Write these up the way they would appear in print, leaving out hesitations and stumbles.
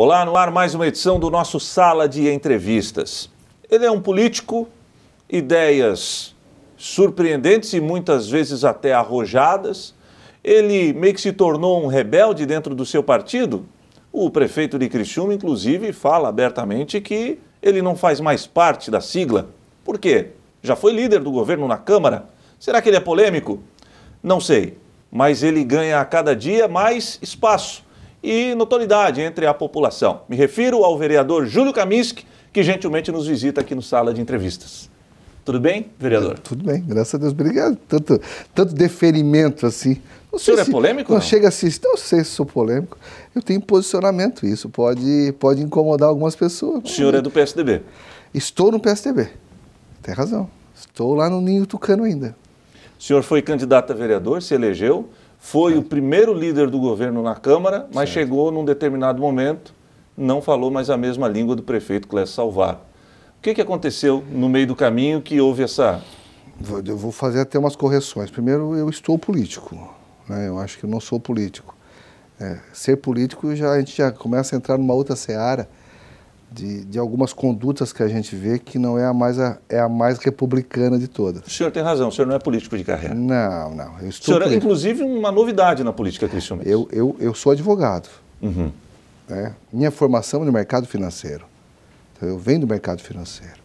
Olá, no ar mais uma edição do nosso Sala de Entrevistas. Ele é um político, ideias surpreendentes e muitas vezes até arrojadas. Ele meio que se tornou um rebelde dentro do seu partido. O prefeito de Criciúma, inclusive, fala abertamente que ele não faz mais parte da sigla. Por quê? Já foi líder do governo na Câmara. Será que ele é polêmico? Não sei, mas ele ganha a cada dia mais espaço e notoriedade entre a população. Me refiro ao vereador Júlio Kaminski, que gentilmente nos visita aqui no Sala de Entrevistas. Tudo bem, vereador? Tudo bem, graças a Deus. Obrigado. Tanto deferimento assim. O senhor é polêmico? Não chega assim, não sei se sou polêmico. Eu tenho posicionamento, isso pode incomodar algumas pessoas. O senhor é do PSDB? Estou no PSDB, tem razão. Estou lá no Ninho Tucano ainda. O senhor foi candidato a vereador, se elegeu, foi o primeiro líder do governo na Câmara, mas chegou num determinado momento, não falou mais a mesma língua do prefeito Clécio Salvaro. O que aconteceu no meio do caminho que houve essa... Eu vou fazer até umas correções. Primeiro, eu estou político, né? Eu acho que eu não sou político. Ser político, a gente já começa a entrar numa outra seara de algumas condutas que a gente vê que não é a mais republicana de todas. O senhor tem razão, o senhor não é político de carreira. Não. Eu estou o senhor é, inclusive, uma novidade na política criciúmense. Eu sou advogado. Uhum. Minha formação é no mercado financeiro. Então, eu venho do mercado financeiro.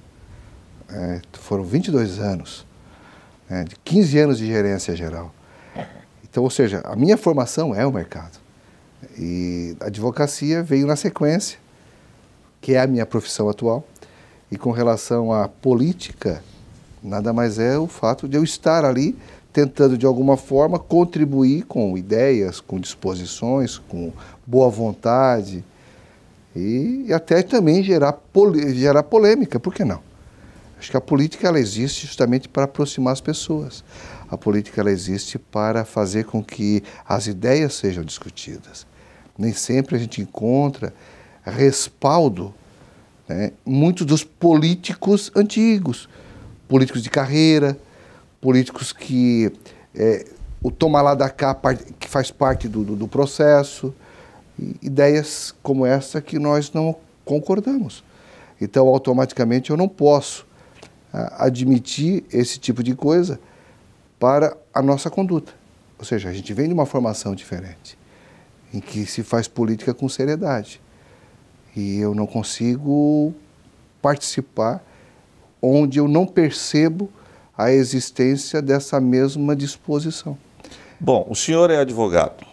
Foram 22 anos, de 15 anos de gerência geral. Então, ou seja, a minha formação é o mercado. E a advocacia veio na sequência, que é a minha profissão atual. E com relação à política, nada mais é o fato de eu estar ali tentando, de alguma forma, contribuir com ideias, com disposições, com boa vontade e até também gerar polêmica, por que não? Acho que a política ela existe justamente para aproximar as pessoas. A política ela existe para fazer com que as ideias sejam discutidas. Nem sempre a gente encontra respaldo, muitos dos políticos antigos, políticos de carreira, políticos que o toma lá da cá, que faz parte do processo, ideias como essa que nós não concordamos. Então, automaticamente, eu não posso admitir esse tipo de coisa para a nossa conduta. Ou seja, a gente vem de uma formação diferente, em que se faz política com seriedade. E eu não consigo participar onde eu não percebo a existência dessa mesma disposição. Bom, o senhor é advogado,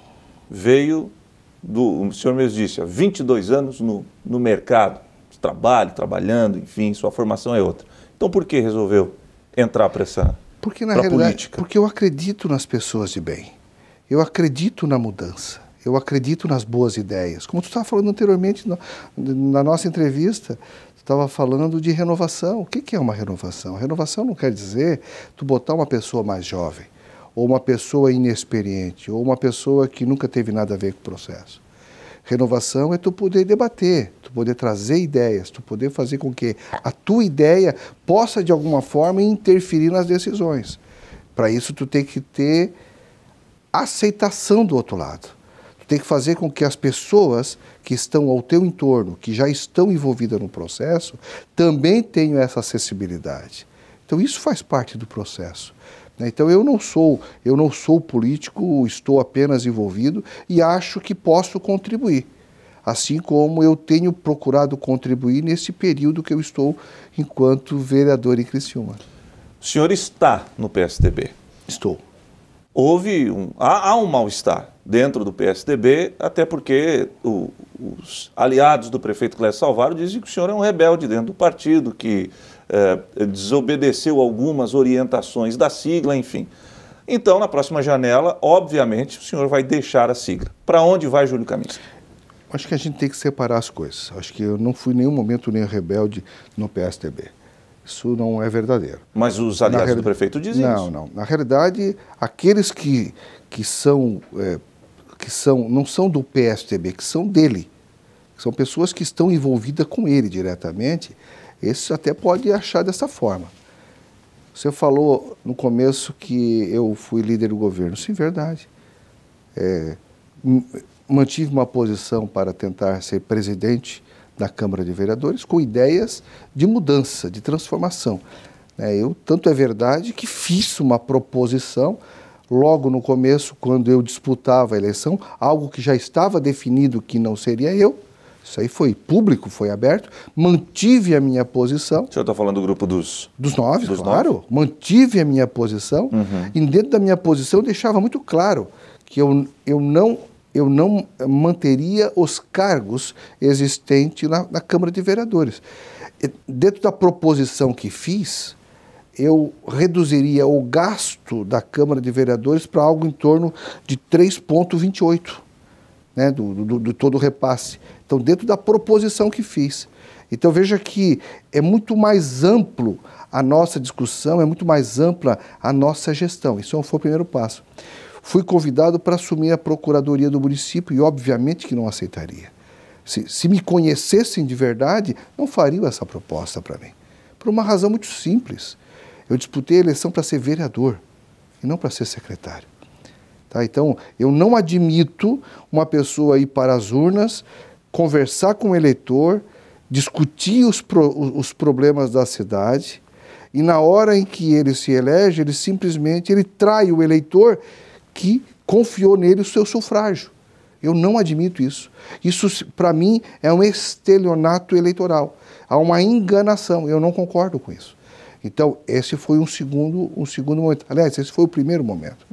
o senhor mesmo disse, há 22 anos no mercado de trabalho, trabalhando, enfim, sua formação é outra. Então por que resolveu entrar para essa política? Porque eu acredito nas pessoas de bem, eu acredito na mudança, eu acredito nas boas ideias. Como tu estava falando anteriormente na nossa entrevista, tu estava falando de renovação. O que é uma renovação? Renovação não quer dizer tu botar uma pessoa mais jovem, ou uma pessoa inexperiente, ou uma pessoa que nunca teve nada a ver com o processo. Renovação é tu poder debater, tu poder trazer ideias, tu poder fazer com que a tua ideia possa, de alguma forma, interferir nas decisões. Para isso, tu tem que ter aceitação do outro lado. Tu tem que fazer com que as pessoas que estão ao teu entorno, que já estão envolvidas no processo, também tenham essa acessibilidade. Então, isso faz parte do processo. Então, eu não sou político, estou apenas envolvido e acho que posso contribuir, assim como eu tenho procurado contribuir nesse período que eu estou enquanto vereador em Criciúma. O senhor está no PSDB? Estou. Há um mal-estar dentro do PSDB, até porque os aliados do prefeito Clécio Salvaro dizem que o senhor é um rebelde dentro do partido, que desobedeceu algumas orientações da sigla, enfim. Então, na próxima janela, obviamente, o senhor vai deixar a sigla. Para onde vai Júlio Kaminski? Acho que a gente tem que separar as coisas. Acho que eu não fui em nenhum momento nem rebelde no PSDB. Isso não é verdadeiro. Mas os aliados do prefeito dizem isso. Não. Na realidade, aqueles que não são do PSDB, que são dele, que são pessoas que estão envolvidas com ele diretamente, esses até pode achar dessa forma. Você falou no começo que eu fui líder do governo. Sim, verdade. mantive uma posição para tentar ser presidente da Câmara de Vereadores com ideias de mudança, de transformação. Tanto é verdade que fiz uma proposição logo no começo, quando eu disputava a eleição, algo que já estava definido que não seria eu. Isso aí foi público, foi aberto. Mantive a minha posição. O senhor está falando do grupo dos 9, claro. 9? Mantive a minha posição. E dentro da minha posição eu deixava muito claro que eu não manteria os cargos existentes na Câmara de Vereadores. Dentro da proposição que fiz, eu reduziria o gasto da Câmara de Vereadores para algo em torno de 3,28, né, do todo o repasse. Então, dentro da proposição que fiz. Então, veja que é muito mais amplo a nossa discussão, é muito mais ampla a nossa gestão. Isso foi o primeiro passo. Fui convidado para assumir a Procuradoria do município e, obviamente, que não aceitaria. Se me conhecessem de verdade, não fariam essa proposta para mim. Por uma razão muito simples. Eu disputei a eleição para ser vereador e não para ser secretário. Tá? Então, eu não admito uma pessoa ir para as urnas, conversar com o eleitor, discutir os problemas da cidade e na hora em que ele se elege, ele simplesmente trai o eleitor que confiou nele o seu sufrágio. Eu não admito isso. Isso, para mim, é um estelionato eleitoral. Há uma enganação. Eu não concordo com isso. Então, esse foi um segundo momento. Aliás, esse foi o primeiro momento.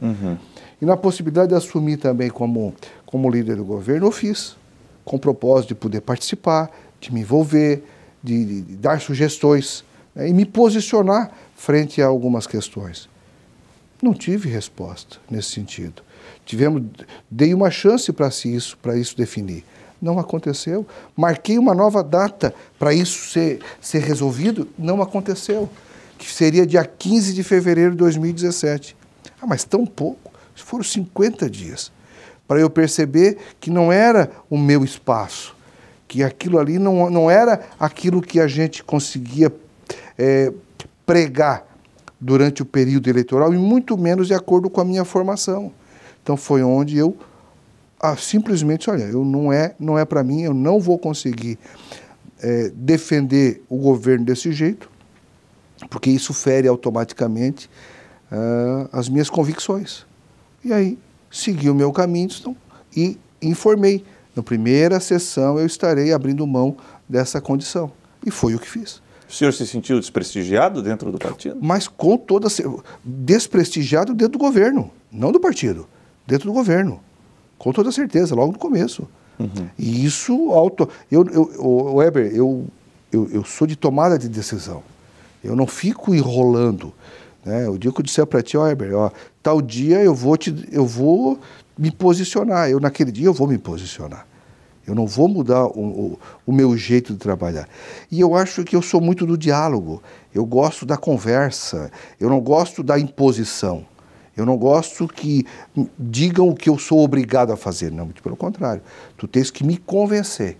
E na possibilidade de assumir também como líder do governo, eu fiz, com o propósito de poder participar, de me envolver, de dar sugestões, né, e me posicionar frente a algumas questões. Não tive resposta nesse sentido. Dei uma chance para isso definir. Não aconteceu. Marquei uma nova data para isso ser resolvido. Não aconteceu. Que seria dia 15 de fevereiro de 2017. Mas tão pouco. Foram 50 dias. Para eu perceber que não era o meu espaço. Que aquilo ali não era aquilo que a gente conseguia pregar durante o período eleitoral e muito menos de acordo com a minha formação. Então foi onde eu simplesmente, olha, não é para mim, eu não vou conseguir defender o governo desse jeito, porque isso fere automaticamente as minhas convicções. E aí segui o meu caminho e informei. Na primeira sessão eu estarei abrindo mão dessa condição. E foi o que fiz. O senhor se sentiu desprestigiado dentro do partido? Mas com toda... desprestigiado dentro do governo, não do partido, dentro do governo. Com toda certeza, logo no começo. E isso... Weber, eu sou de tomada de decisão. Eu não fico enrolando. Né? O dia que eu disser para ti, Weber, tal dia eu vou me posicionar. Naquele dia eu vou me posicionar. Eu não vou mudar o meu jeito de trabalhar. E eu acho que eu sou muito do diálogo. Eu gosto da conversa. Eu não gosto da imposição. Eu não gosto que digam o que eu sou obrigado a fazer. Não, muito pelo contrário. Tu tens que me convencer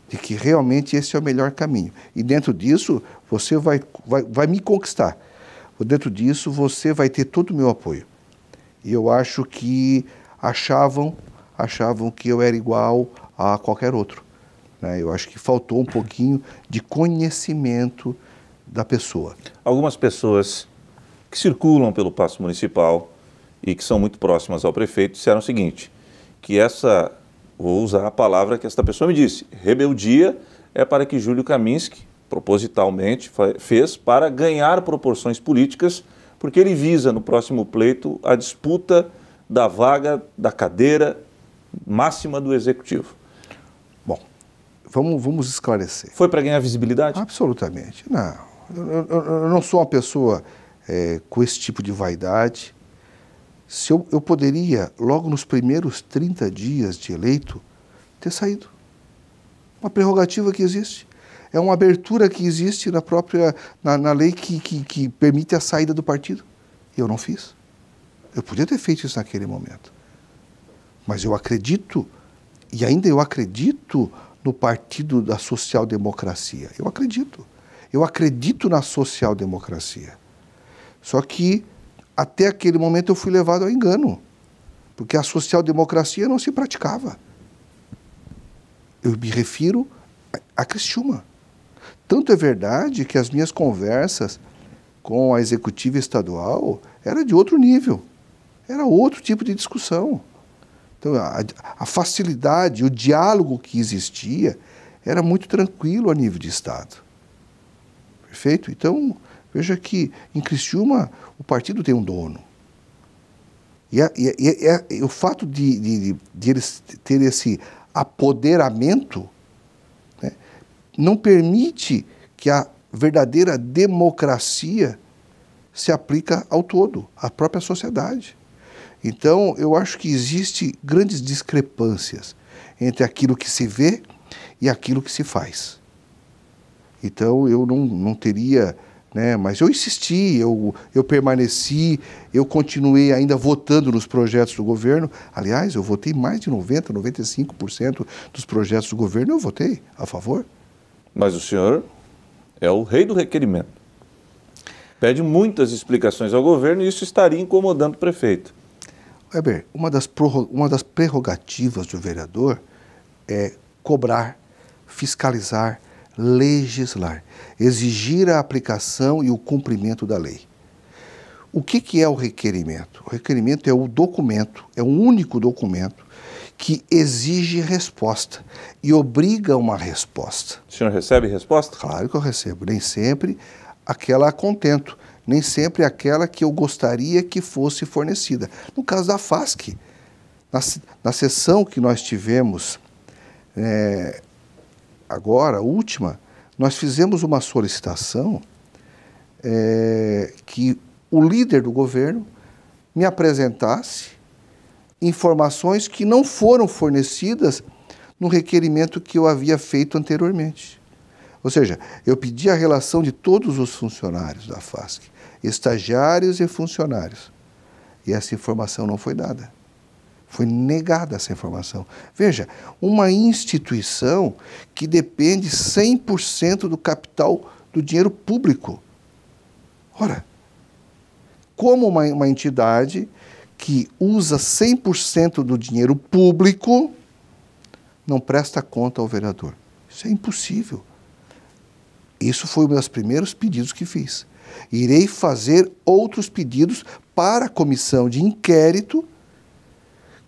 de que realmente esse é o melhor caminho. E dentro disso, você vai me conquistar. Dentro disso, você vai ter todo o meu apoio. E eu acho que achavam que eu era igual a qualquer outro. Né? Eu acho que faltou um pouquinho de conhecimento da pessoa. Algumas pessoas que circulam pelo Paço Municipal e que são muito próximas ao prefeito disseram o seguinte, que vou usar a palavra que esta pessoa me disse, rebeldia é para que Júlio Kaminski, propositalmente, fez para ganhar proporções políticas, porque ele visa no próximo pleito a disputa da vaga, da cadeira máxima do Executivo. Bom, vamos esclarecer. Foi para ganhar visibilidade? Absolutamente. Não. Eu não sou uma pessoa com esse tipo de vaidade. Eu poderia, logo nos primeiros 30 dias de eleito, ter saído. Uma prerrogativa que existe. É uma abertura que existe na lei que permite a saída do partido. E eu não fiz. Eu podia ter feito isso naquele momento. Mas eu acredito, e ainda eu acredito no partido da social-democracia. Eu acredito. Eu acredito na social-democracia. Só que, até aquele momento, eu fui levado ao engano. Porque a social-democracia não se praticava. Eu me refiro a Criciúma. Tanto é verdade que as minhas conversas com a executiva estadual era de outro nível. Era outro tipo de discussão. Então, a facilidade, o diálogo que existia era muito tranquilo a nível de Estado. Perfeito? Então, veja que em Criciúma o partido tem um dono. E o fato de eles ter esse apoderamento, né, não permite que a verdadeira democracia se aplica ao todo, à própria sociedade. Então, eu acho que existem grandes discrepâncias entre aquilo que se vê e aquilo que se faz. Então, eu não teria, né, mas eu insisti, eu permaneci, eu continuei ainda votando nos projetos do governo. Aliás, eu votei mais de 90%, 95% dos projetos do governo, eu votei a favor. Mas o senhor é o rei do requerimento. Pede muitas explicações ao governo e isso estaria incomodando o prefeito. Weber, uma das prerrogativas do vereador é cobrar, fiscalizar, legislar, exigir a aplicação e o cumprimento da lei. O que é o requerimento? O requerimento é o documento, é o único documento que exige resposta e obriga uma resposta. O senhor recebe resposta? Claro que eu recebo, nem sempre aquela a contento, nem sempre aquela que eu gostaria que fosse fornecida. No caso da FASC, na sessão que nós tivemos agora, a última, nós fizemos uma solicitação que o líder do governo me apresentasse informações que não foram fornecidas no requerimento que eu havia feito anteriormente. Ou seja, eu pedi a relação de todos os funcionários da FASC, estagiários e funcionários, e essa informação não foi dada. Foi negada essa informação. Veja, uma instituição que depende 100% do capital do dinheiro público. Ora, como uma entidade que usa 100% do dinheiro público não presta conta ao vereador? Isso é impossível. Isso foi um dos primeiros pedidos que fiz. Irei fazer outros pedidos para a comissão de inquérito,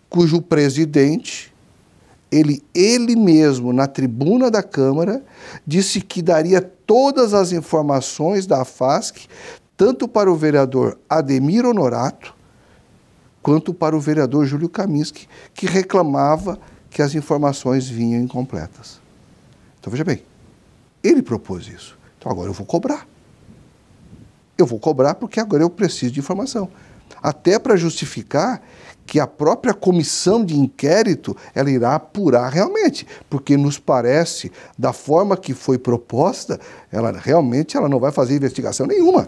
cujo presidente, ele mesmo, na tribuna da Câmara, disse que daria todas as informações da FASC, tanto para o vereador Ademir Honorato, quanto para o vereador Júlio Kaminski, que reclamava que as informações vinham incompletas. Então, veja bem, ele propôs isso. Então, agora eu vou cobrar. Eu vou cobrar porque agora eu preciso de informação. Até para justificar que a própria comissão de inquérito ela irá apurar realmente, porque nos parece, da forma que foi proposta, ela não vai fazer investigação nenhuma.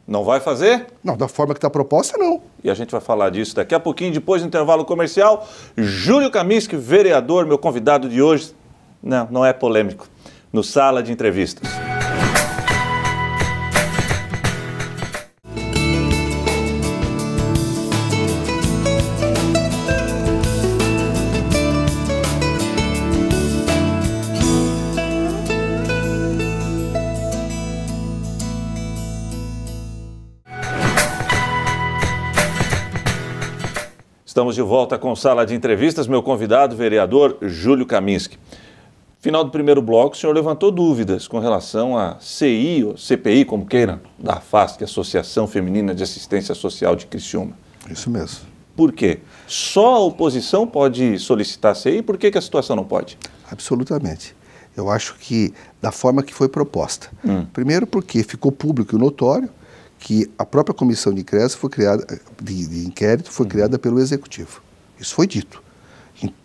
Não vai fazer? Não, da forma que está proposta, não. E a gente vai falar disso daqui a pouquinho, depois do intervalo comercial. Júlio Kaminski, vereador, meu convidado de hoje. Não é polêmico. No Sala de Entrevistas. Estamos de volta com Sala de Entrevistas. Meu convidado, vereador Júlio Kaminski. Final do primeiro bloco, o senhor levantou dúvidas com relação à CI, ou CPI, como queira, da FASC, Associação Feminina de Assistência Social de Criciúma. Isso mesmo. Por quê? Só a oposição pode solicitar a CI? Por que a situação não pode? Absolutamente. Eu acho que da forma que foi proposta. Primeiro porque ficou público e notório que a própria comissão de inquérito foi criada pelo Executivo. Isso foi dito.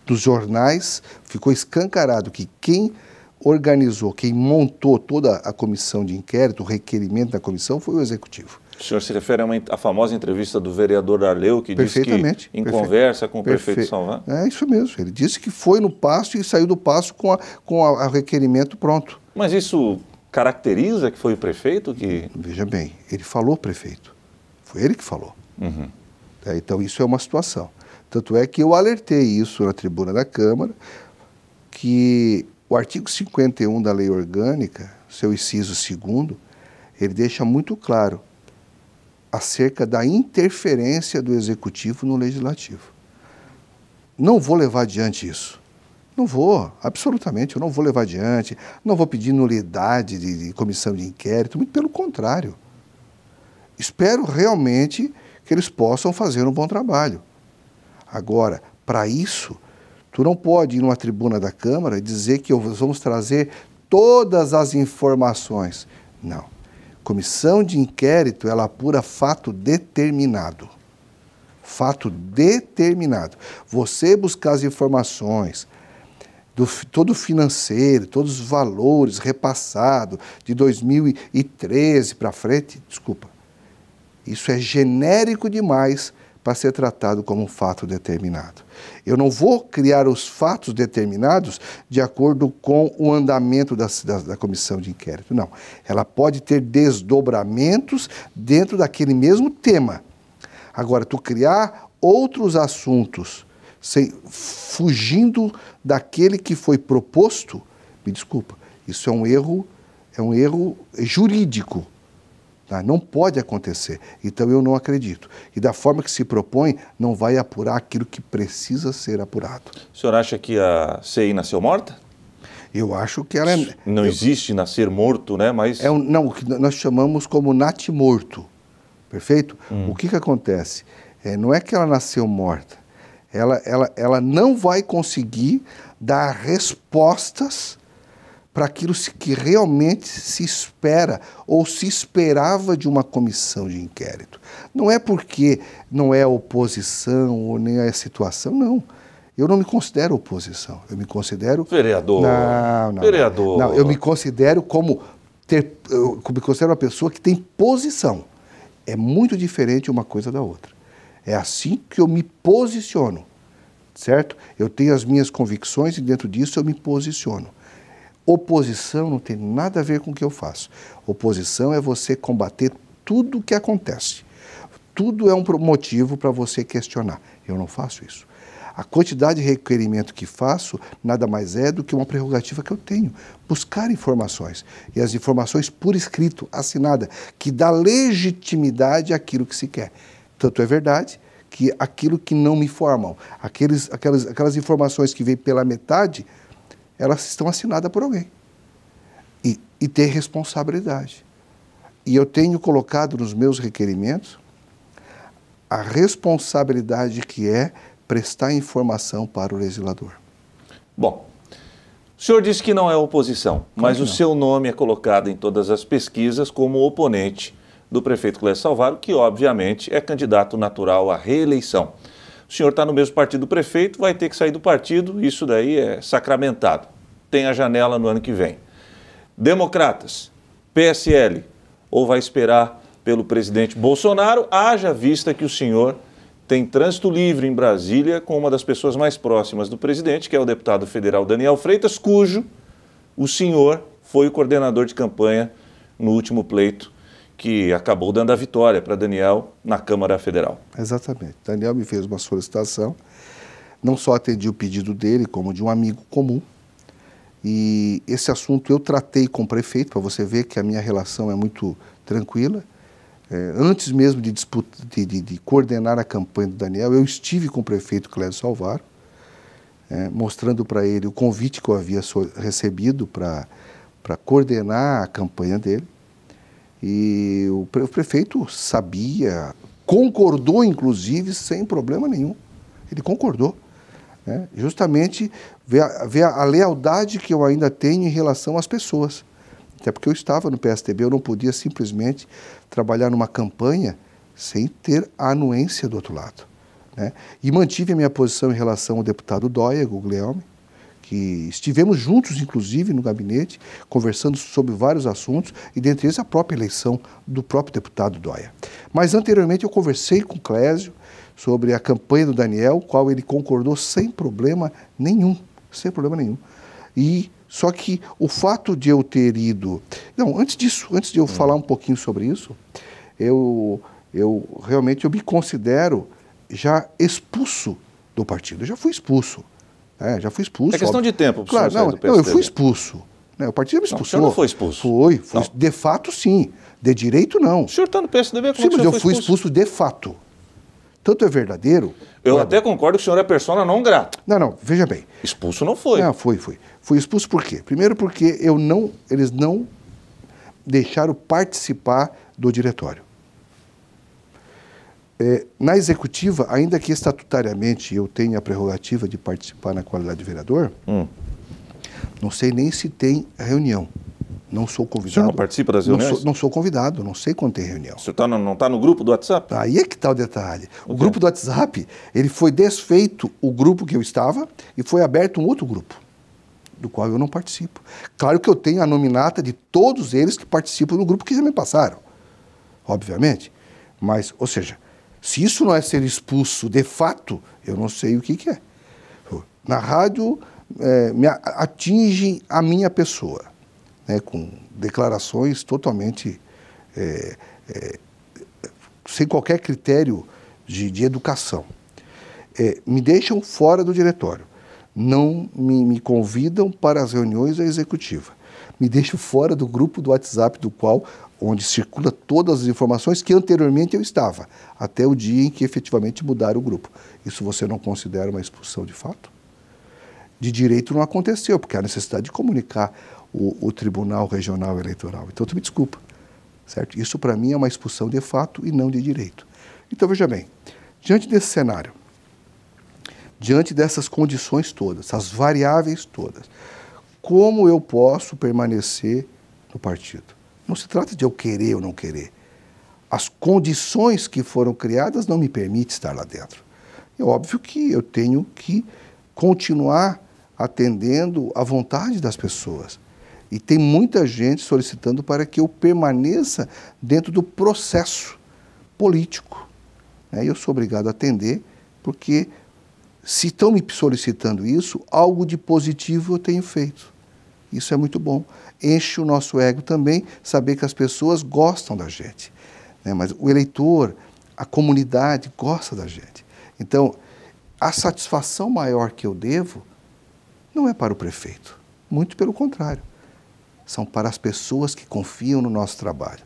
Nos jornais ficou escancarado que quem organizou, quem montou toda a comissão de inquérito, o requerimento da comissão, foi o Executivo. O senhor se refere à famosa entrevista do vereador Arleu, que disse que em conversa com o prefeito Salvan? É isso mesmo. Ele disse que foi no pasto e saiu do pasto com o requerimento pronto. Mas isso caracteriza que foi o prefeito que... Veja bem, ele falou prefeito. Foi ele que falou. Então isso é uma situação. Tanto é que eu alertei isso na tribuna da Câmara, que o artigo 51 da Lei Orgânica, seu inciso 2º, ele deixa muito claro acerca da interferência do Executivo no Legislativo. Não vou levar adiante isso. Não vou, absolutamente, eu não vou levar adiante, não vou pedir nulidade de comissão de inquérito, muito pelo contrário. Espero realmente que eles possam fazer um bom trabalho. Agora, para isso, tu não pode ir numa tribuna da Câmara e dizer que vamos trazer todas as informações. Não. Comissão de inquérito, ela apura fato determinado. Fato determinado. Você buscar as informações, todo o financeiro, todos os valores repassados de 2013 para frente, desculpa, isso é genérico demais para ser tratado como um fato determinado. Eu não vou criar os fatos determinados de acordo com o andamento da comissão de inquérito, não. Ela pode ter desdobramentos dentro daquele mesmo tema. Agora, tu criar outros assuntos fugindo daquele que foi proposto, me desculpa, isso é um erro jurídico. Tá? Não pode acontecer. Então eu não acredito. E da forma que se propõe, não vai apurar aquilo que precisa ser apurado. O senhor acha que a CI nasceu morta? Eu acho que ela é... Não existe nascer morto, né? Mas... não, o que nós chamamos como natimorto. Perfeito? O que acontece? Não é que ela nasceu morta. Ela não vai conseguir dar respostas para aquilo que realmente se espera ou se esperava de uma comissão de inquérito. Não é porque não é oposição ou nem é situação, não. Eu não me considero oposição, eu me considero... Vereador. Não. Vereador. Não, eu me considero eu me considero uma pessoa que tem posição. É muito diferente uma coisa da outra. É assim que eu me posiciono, certo? Eu tenho as minhas convicções e dentro disso eu me posiciono. Oposição não tem nada a ver com o que eu faço. Oposição é você combater tudo o que acontece. Tudo é um motivo para você questionar. Eu não faço isso. A quantidade de requerimento que faço nada mais é do que uma prerrogativa que eu tenho. Buscar informações. E as informações por escrito, assinada, que dá legitimidade àquilo que se quer. Tanto é verdade que aquilo que não me formam, aquelas informações que vêm pela metade, elas estão assinadas por alguém. E ter responsabilidade. E eu tenho colocado nos meus requerimentos a responsabilidade que é prestar informação para o legislador. Bom, o senhor disse que não é oposição, mas o seu nome é colocado em todas as pesquisas como oponente do prefeito Clécio Salvaro, que obviamente é candidato natural à reeleição. O senhor está no mesmo partido do prefeito, vai ter que sair do partido, isso daí é sacramentado. Tem a janela no ano que vem. Democratas, PSL, ou vai esperar pelo presidente Bolsonaro, haja vista que o senhor tem trânsito livre em Brasília com uma das pessoas mais próximas do presidente, que é o deputado federal Daniel Freitas, cujo o senhor foi o coordenador de campanha no último pleito, que acabou dando a vitória para Daniel na Câmara Federal. Exatamente. Daniel me fez uma solicitação, não só atendi o pedido dele, como de um amigo comum. E esse assunto eu tratei com o prefeito, para você ver que a minha relação é muito tranquila. Antes mesmo de coordenar a campanha do Daniel, eu estive com o prefeito Clécio Salvaro, mostrando para ele o convite que eu havia recebido para coordenar a campanha dele. E o prefeito sabia, concordou inclusive sem problema nenhum. Ele concordou. Justamente ver a lealdade que eu ainda tenho em relação às pessoas. Até porque eu estava no PSDB, eu não podia simplesmente trabalhar numa campanha sem ter a anuência do outro lado. E mantive a minha posição em relação ao deputado Dóia Guglielmi, que estivemos juntos, inclusive, no gabinete, conversando sobre vários assuntos, e dentre eles a própria eleição do próprio deputado Dóia. Mas anteriormente eu conversei com o Clésio sobre a campanha do Daniel, qual ele concordou sem problema nenhum, Só que o fato de eu ter ido... Não, antes de eu falar um pouquinho sobre isso, eu realmente me considero já expulso do partido. Eu já fui expulso. Já fui expulso. É questão de tempo para o claro, senhor sair do não, PSDB. eu fui expulso. Né? O partido me expulsou. O senhor não foi expulso? Fui. Não. De fato, sim. De direito, não. O senhor está no PSDB, como Sim, é que mas o senhor eu foi fui expulso de fato. Tanto é verdadeiro... Eu até concordo que o senhor é persona não grata. Não, veja bem. Expulso não foi. Não, fui. Fui expulso por quê? Primeiro porque eles não deixaram participar do diretório. Na executiva, ainda que estatutariamente eu tenha a prerrogativa de participar na qualidade de vereador, não sei nem se tem reunião. Não sou convidado. O senhor não participa das reuniões? Não sou convidado, não sei quando tem reunião. O senhor não está no grupo do WhatsApp? Aí é que está o detalhe. O grupo do WhatsApp, ele foi desfeito o grupo que eu estava e foi aberto um outro grupo, do qual eu não participo. Claro que eu tenho a nominata de todos eles que participam do grupo que já me passaram, obviamente. Mas, ou seja, se isso não é ser expulso de fato, eu não sei o que é. Na rádio, me atinge a minha pessoa, né, com declarações totalmente sem qualquer critério de educação. Me deixam fora do diretório. Não me convidam para as reuniões da executiva. Me deixam fora do grupo do WhatsApp onde circula todas as informações que anteriormente eu estava, até o dia em que efetivamente mudaram o grupo. Isso você não considera uma expulsão de fato? De direito não aconteceu, porque há necessidade de comunicar o Tribunal Regional Eleitoral. Então, tu me desculpa, certo? Isso para mim é uma expulsão de fato e não de direito. Então, veja bem, diante desse cenário, diante dessas condições todas, as variáveis todas, como eu posso permanecer no partido? Não se trata de eu querer ou não querer. As condições que foram criadas não me permitem estar lá dentro. É óbvio que eu tenho que continuar atendendo à vontade das pessoas. E tem muita gente solicitando para que eu permaneça dentro do processo político. Eu sou obrigado a atender, porque se estão me solicitando isso, algo de positivo eu tenho feito. Isso é muito bom. Enche o nosso ego também, saber que as pessoas gostam da gente. Mas o eleitor, a comunidade gosta da gente. Então, a satisfação maior que eu devo não é para o prefeito, muito pelo contrário. São para as pessoas que confiam no nosso trabalho.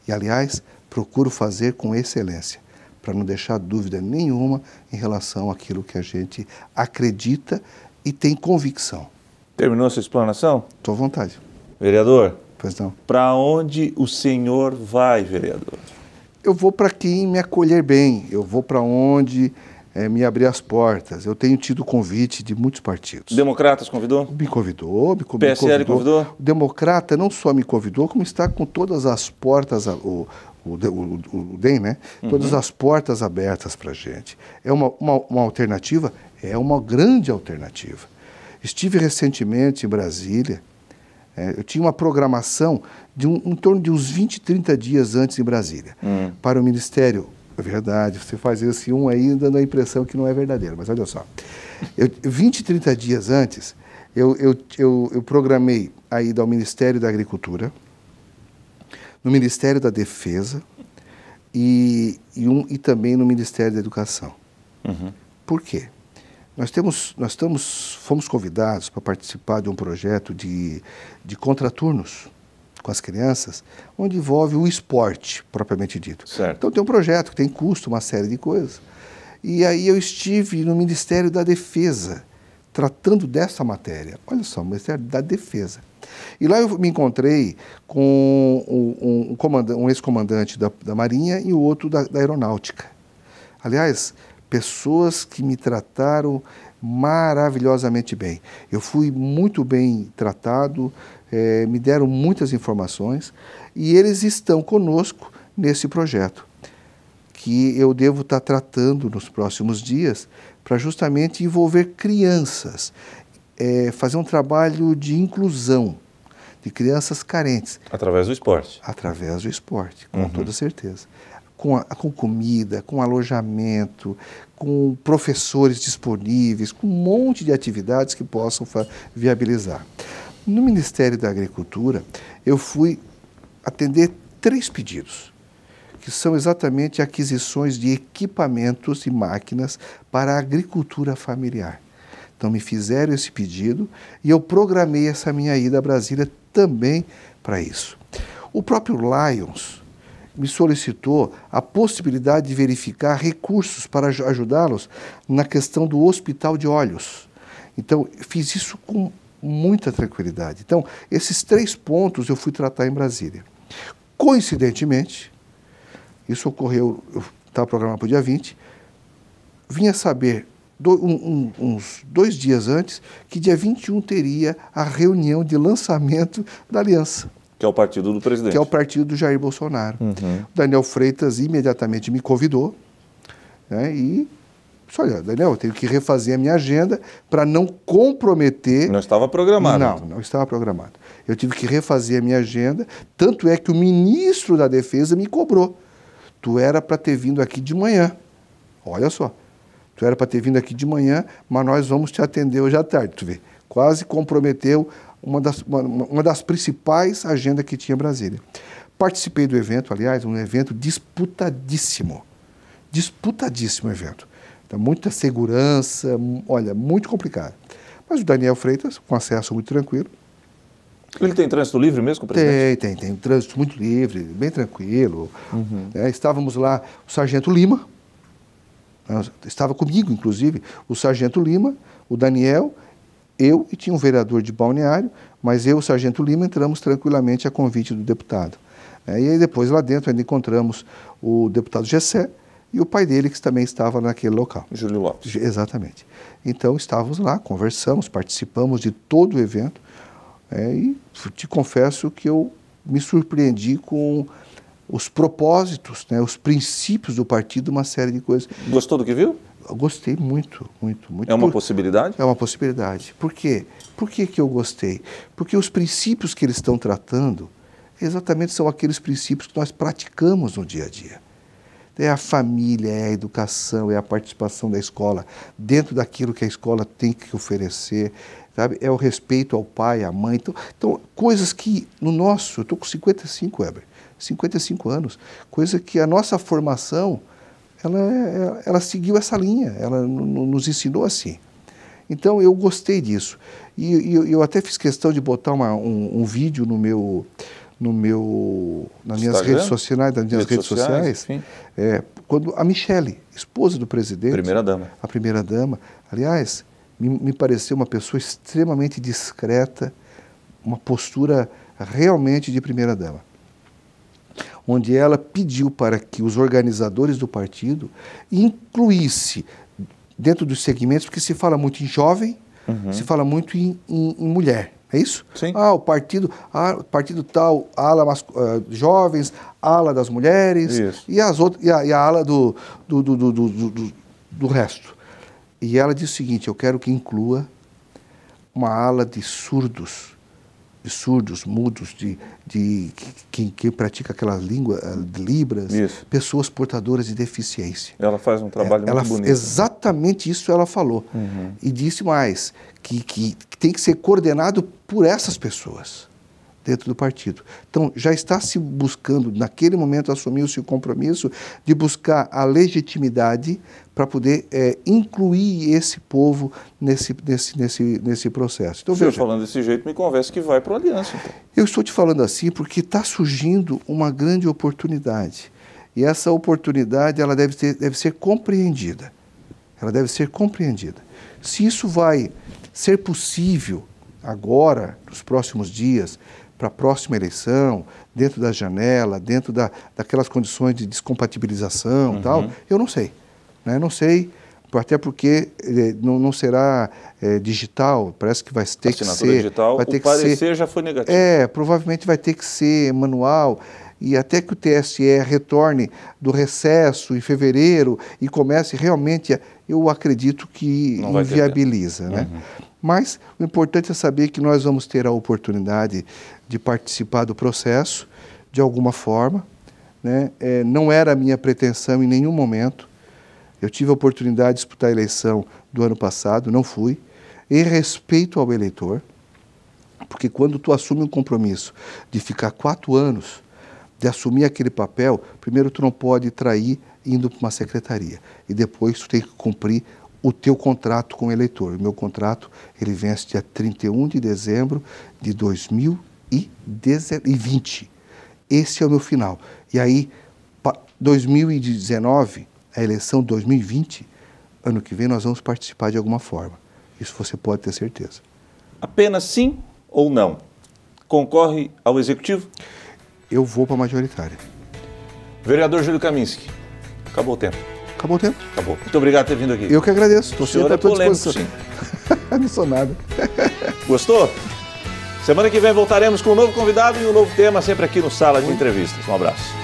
E, aliás, procuro fazer com excelência, para não deixar dúvida nenhuma em relação àquilo que a gente acredita e tem convicção. Terminou sua explanação? Estou à vontade. Vereador, pois não. Para onde o senhor vai, vereador? Eu vou para quem me acolher bem, eu vou para onde me abrir as portas. Eu tenho tido convite de muitos partidos. Democratas convidou? Me convidou. PSL convidou? O Democrata não só me convidou, como está com todas as portas, o DEM, né? Todas as portas abertas para a gente. É uma alternativa? É uma grande alternativa. Estive recentemente em Brasília. Eu tinha uma programação de em torno de uns 20, 30 dias antes em Brasília, para o Ministério. É verdade, você faz esse aí dando a impressão que não é verdadeiro, mas olha só. 20, 30 dias antes, eu programei a ida ao Ministério da Agricultura, no Ministério da Defesa e também no Ministério da Educação. Por quê? Fomos convidados para participar de um projeto de contraturnos com as crianças, onde envolve o esporte, propriamente dito. Certo. Então tem um projeto que tem custo, uma série de coisas. E aí eu estive no Ministério da Defesa, tratando dessa matéria. Olha só, o Ministério da Defesa. E lá eu me encontrei com um ex-comandante da Marinha e o outro da Aeronáutica. Aliás, pessoas que me trataram maravilhosamente bem. Eu fui muito bem tratado, me deram muitas informações e eles estão conosco nesse projeto, que eu devo estar tratando nos próximos dias para justamente envolver crianças, fazer um trabalho de inclusão de crianças carentes. Através do esporte. Através do esporte, com toda certeza. Com comida, com alojamento, com professores disponíveis, com um monte de atividades que possam viabilizar. No Ministério da Agricultura, eu fui atender 3 pedidos, que são exatamente aquisições de equipamentos e máquinas para a agricultura familiar. Então me fizeram esse pedido e eu programei essa minha ida a Brasília também para isso. O próprio Lions me solicitou a possibilidade de verificar recursos para ajudá-los na questão do Hospital de Olhos. Então, fiz isso com muita tranquilidade. Então, esses 3 pontos eu fui tratar em Brasília. Coincidentemente, isso ocorreu, estava programado para o dia 20, vinha saber uns 2 dias antes que dia 21 teria a reunião de lançamento da aliança. Que é o partido do presidente. Que é o partido do Jair Bolsonaro. O Daniel Freitas imediatamente me convidou, né, e disse, olha, Daniel, eu tenho que refazer a minha agenda para não comprometer... Não estava programado. Não estava programado. Eu tive que refazer a minha agenda, tanto é que o ministro da Defesa me cobrou. Tu era para ter vindo aqui de manhã. Olha só. Tu era para ter vindo aqui de manhã, mas nós vamos te atender hoje à tarde. Tu vê, quase comprometeu uma das principais agendas que tinha em Brasília. Participei do evento, aliás, um evento disputadíssimo. Disputadíssimo evento. Então, muita segurança, olha, muito complicado. Mas o Daniel Freitas, com acesso muito tranquilo. Ele tem trânsito livre mesmo, presidente? Tem um trânsito muito livre, bem tranquilo. Estávamos lá, o Sargento Lima, estava comigo, inclusive, o Sargento Lima, o Daniel, eu e tinha um vereador de Balneário, mas eu e o Sargento Lima entramos tranquilamente a convite do deputado. E aí depois lá dentro ainda encontramos o deputado Gessé e o pai dele que também estava naquele local. Júlio Lopes. Exatamente. Então estávamos lá, conversamos, participamos de todo o evento e te confesso que eu me surpreendi com os propósitos, né, os princípios do partido, uma série de coisas. Gostou do que viu? Eu gostei muito, muito, muito. É uma possibilidade? É uma possibilidade. Por quê? Por que eu gostei? Porque os princípios que eles estão tratando exatamente são aqueles princípios que nós praticamos no dia a dia. É a família, é a educação, é a participação da escola dentro daquilo que a escola tem que oferecer, sabe? É o respeito ao pai, à mãe. Então coisas que no nosso, eu estou com 55, Weber, 55 anos, coisa que a nossa formação, ela seguiu essa linha, ela nos ensinou assim. Então eu gostei disso. E eu até fiz questão de botar um vídeo nas minhas redes sociais, quando a Michele, esposa do presidente, a primeira-dama, aliás, me pareceu uma pessoa extremamente discreta, uma postura realmente de primeira-dama, onde ela pediu para que os organizadores do partido incluísse dentro dos segmentos, porque se fala muito em jovem, se fala muito em mulher. É isso? Sim. O partido tal, ala jovens, ala das mulheres, isso. E a ala do resto. E ela disse o seguinte, eu quero que inclua uma ala de surdos, mudos, quem pratica aquela língua de Libras, isso. Pessoas portadoras de deficiência. Ela faz um trabalho muito bonito. Exatamente isso ela falou. E disse mais, que tem que ser coordenado por essas pessoas dentro do partido. Então, já está se buscando, naquele momento, assumiu-se o compromisso de buscar a legitimidade para poder incluir esse povo nesse processo. Então, o senhor falando desse jeito me convence que vai para a aliança. Então. Eu estou te falando assim porque está surgindo uma grande oportunidade. E essa oportunidade ela deve ser compreendida. Ela deve ser compreendida. Se isso vai ser possível agora, nos próximos dias, para a próxima eleição, dentro da janela, dentro daquelas condições de descompatibilização e tal, eu não sei. Né? Não sei, até porque não será digital, parece que vai ter que ser... digital, vai ter o parecer já foi negativo. Provavelmente vai ter que ser manual, e até que o TSE retorne do recesso em fevereiro e comece realmente, eu acredito que inviabiliza, né? Mas o importante é saber que nós vamos ter a oportunidade de participar do processo, de alguma forma, né? Não era a minha pretensão em nenhum momento. Eu tive a oportunidade de disputar a eleição do ano passado, não fui, em respeito ao eleitor, porque quando tu assume um compromisso de ficar 4 anos, de assumir aquele papel, primeiro tu não pode trair indo para uma secretaria, e depois tu tem que cumprir o teu contrato com o eleitor. O meu contrato, ele vence dia 31 de dezembro de 2020. Esse é o meu final. E aí, 2019, a eleição de 2020, ano que vem nós vamos participar de alguma forma. Isso você pode ter certeza. Apenas sim ou não? Concorre ao Executivo? Eu vou para a majoritária. Vereador Júlio Kaminski, acabou o tempo. Acabou o tempo? Acabou. Muito obrigado por ter vindo aqui. Eu que agradeço. Estou sempre à tua polêmico, disposição. Não sou nada. Gostou? Semana que vem voltaremos com um novo convidado e um novo tema, sempre aqui no Sala de Entrevistas. Um abraço.